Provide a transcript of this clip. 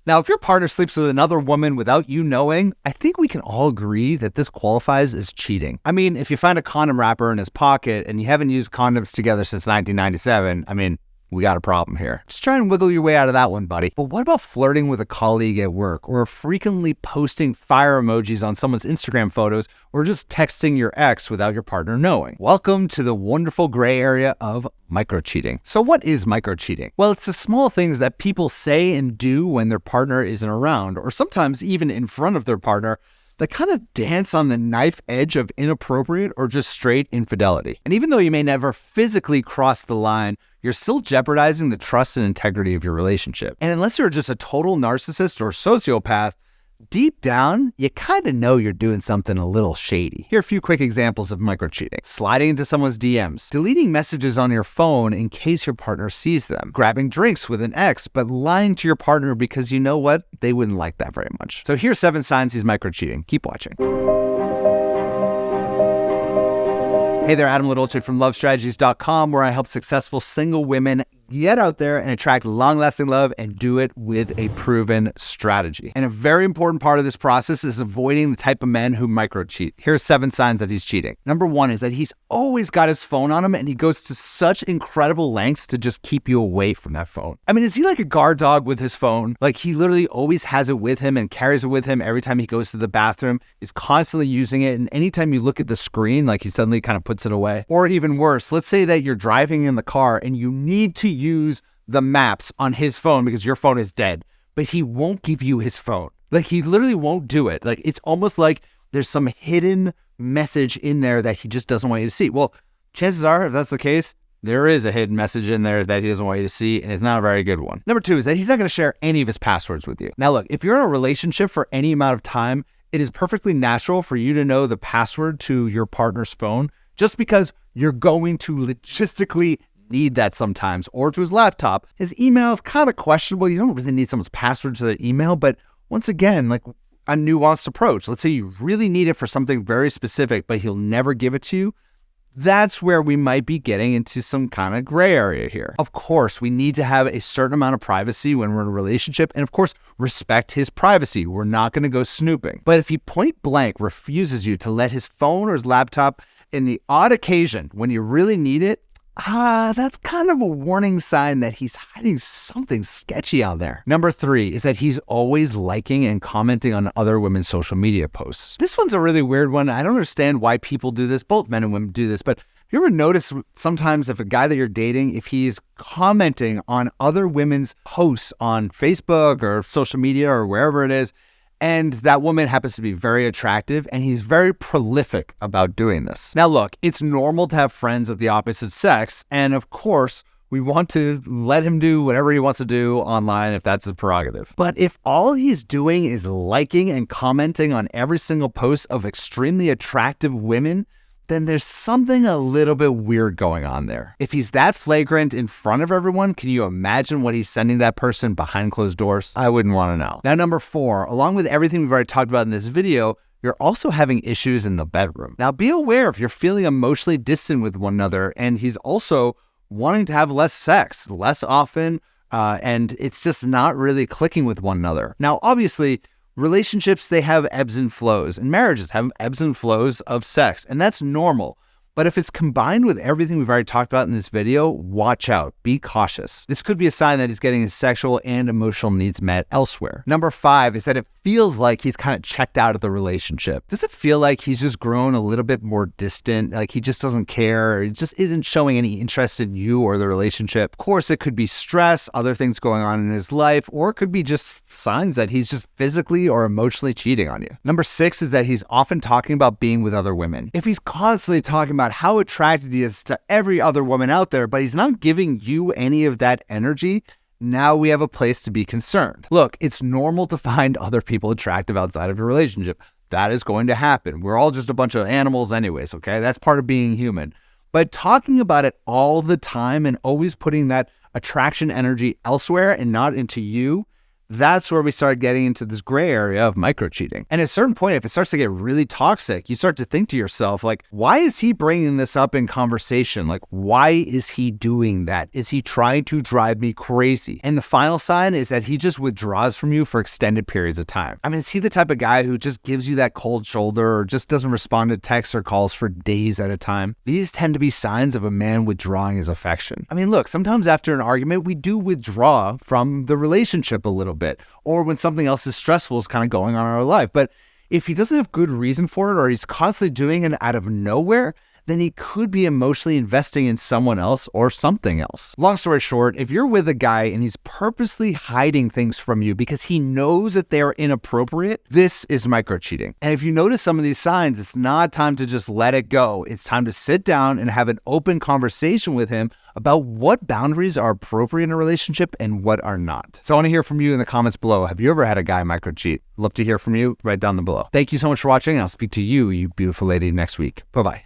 Now, if your partner sleeps with another woman without you knowing, I think we can all agree that this qualifies as cheating. I mean, if you find a condom wrapper in his pocket and you haven't used condoms together since 1997, we got a problem here. Just try and wiggle your way out of that one, buddy. But what about flirting with a colleague at work, or frequently posting fire emojis on someone's Instagram photos, or just texting your ex without your partner knowing? Welcome to the wonderful gray area of micro-cheating. So what is micro-cheating? Well, it's the small things that people say and do when their partner isn't around, or sometimes even in front of their partner, that kind of dance on the knife edge of inappropriate or just straight infidelity. And even though you may never physically cross the line, you're still jeopardizing the trust and integrity of your relationship. And unless you're just a total narcissist or sociopath, deep down, you kind of know you're doing something a little shady. Here are a few quick examples of micro-cheating. Sliding into someone's DMs, deleting messages on your phone in case your partner sees them, grabbing drinks with an ex, but lying to your partner because you know what? They wouldn't like that very much. So here's 7 signs he's micro-cheating. Keep watching. Hey there, Adam Ladolce from lovestrategies.com, where I help successful single women get out there and attract long-lasting love and do it with a proven strategy. And a very important part of this process is avoiding the type of men who micro-cheat. Here's 7 signs that he's cheating. Number 1 is that he's always got his phone on him and he goes to such incredible lengths to just keep you away from that phone. Is he like a guard dog with his phone? Like he literally always has it with him and carries it with him every time he goes to the bathroom. He's constantly using it, and anytime you look at the screen, like he suddenly kind of puts it away. Or even worse, let's say that you're driving in the car and you need to use the maps on his phone because your phone is dead, but he won't give you his phone. Like he literally won't do it. Like it's almost like there's some hidden message in there that he just doesn't want you to see. Well, chances are, if that's the case, there is a hidden message in there that he doesn't want you to see, and it's not a very good one. Number 2 is that he's not going to share any of his passwords with you. Now look, if you're in a relationship for any amount of time, it is perfectly natural for you to know the password to your partner's phone, just because you're going to logistically need that sometimes, or to his laptop. His email is kind of questionable. You don't really need someone's password to their email, but once again, like a nuanced approach. Let's say you really need it for something very specific, but he'll never give it to you. That's where we might be getting into some kind of gray area here. Of course, we need to have a certain amount of privacy when we're in a relationship, and of course, respect his privacy. We're not going to go snooping. But if he point blank refuses you to let his phone or his laptop in the odd occasion when you really need it, that's kind of a warning sign that he's hiding something sketchy out there. Number 3 is that he's always liking and commenting on other women's social media posts. This one's a really weird one. I don't understand why people do this. Both men and women do this, but have you ever noticed sometimes if a guy that you're dating, if he's commenting on other women's posts on Facebook or social media or wherever it is, and that woman happens to be very attractive, and he's very prolific about doing this. Now look, it's normal to have friends of the opposite sex, and of course, we want to let him do whatever he wants to do online if that's his prerogative. But if all he's doing is liking and commenting on every single post of extremely attractive women, then there's something a little bit weird going on there. If he's that flagrant in front of everyone, can you imagine what he's sending that person behind closed doors? I wouldn't want to know. Now, number 4, along with everything we've already talked about in this video, you're also having issues in the bedroom. Now, be aware if you're feeling emotionally distant with one another, and he's also wanting to have less sex, less often, and it's just not really clicking with one another. Now, obviously, relationships, they have ebbs and flows, and marriages have ebbs and flows of sex, and that's normal. But if it's combined with everything we've already talked about in this video, watch out, be cautious. This could be a sign that he's getting his sexual and emotional needs met elsewhere. Number 5 is that it feels like he's kind of checked out of the relationship. Does it feel like he's just grown a little bit more distant, like he just doesn't care, or he just isn't showing any interest in you or the relationship? Of course, it could be stress, other things going on in his life, or it could be just signs that he's just physically or emotionally cheating on you. Number 6 is that he's often talking about being with other women. If he's constantly talking about how attracted he is to every other woman out there, but he's not giving you any of that energy, now we have a place to be concerned. Look, it's normal to find other people attractive outside of your relationship. That is going to happen. We're all just a bunch of animals anyways, okay? That's part of being human. But talking about it all the time and always putting that attraction energy elsewhere and not into you, That's where we start getting into this gray area of micro-cheating. And at a certain point, if it starts to get really toxic, you start to think to yourself, like, why is he bringing this up in conversation? Like, why is he doing that? Is he trying to drive me crazy? And the final sign is that he just withdraws from you for extended periods of time. I mean, is he the type of guy who just gives you that cold shoulder or just doesn't respond to texts or calls for days at a time? These tend to be signs of a man withdrawing his affection. I mean, look, sometimes after an argument, we do withdraw from the relationship a little bit, or when something else is stressful is kind of going on in our life. But if he doesn't have good reason for it, or he's constantly doing it out of nowhere, then he could be emotionally investing in someone else or something else. Long story short, if you're with a guy and he's purposely hiding things from you because he knows that they're inappropriate, this is micro-cheating. And if you notice some of these signs, it's not time to just let it go. It's time to sit down and have an open conversation with him about what boundaries are appropriate in a relationship and what are not. So I want to hear from you in the comments below. Have you ever had a guy micro-cheat? Love to hear from you right down below. Thank you so much for watching. I'll speak to you, you beautiful lady, next week. Bye-bye.